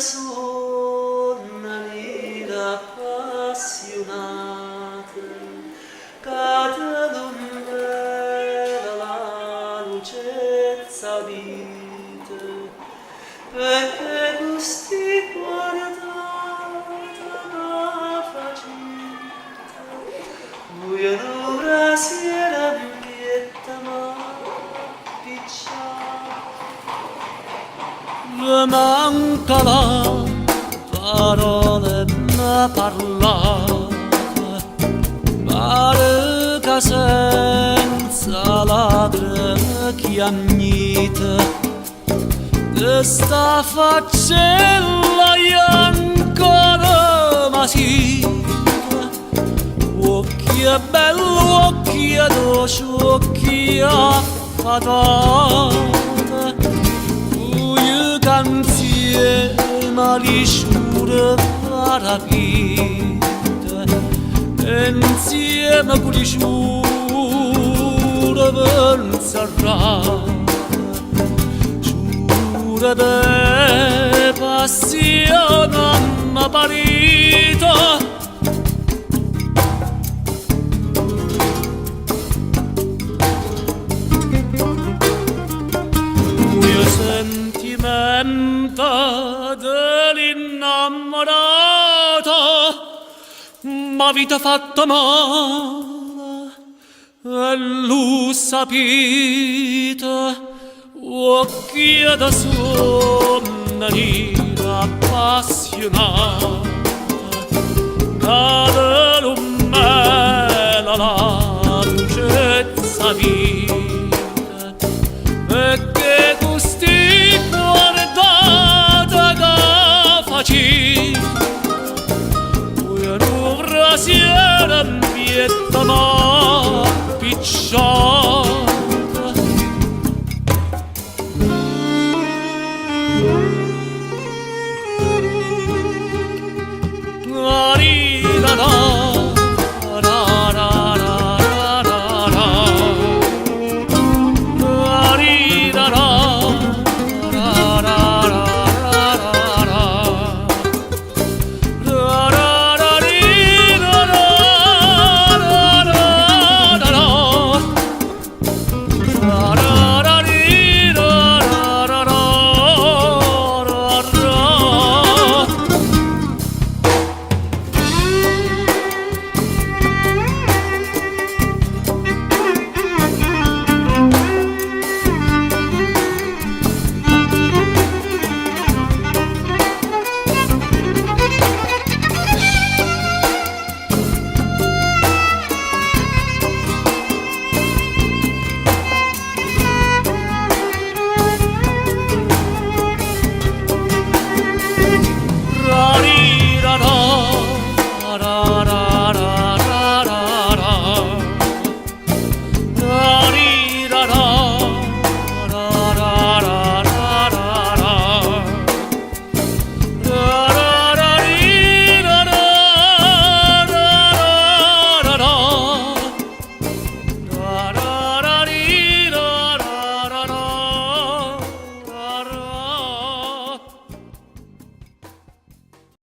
sonno appassionate, cade l'ombra la lucezza vita, perché gusti guardate la facita, buia l'ora si era bietta ma picciata. Manca la parole da parlare, pare che senza lacrime chiagnite questa faccella è ancora masita, occhi e bello, occhi e dolci, occhi affatate, canzione lisciure rapite, insieme con lisciure pensarrate, giure de passione parita. Dell'innamorata m'avete fatto male e lo sapete, occhi da sonnanina appassionata, cade l'ummela la lucezza vita, perché gusti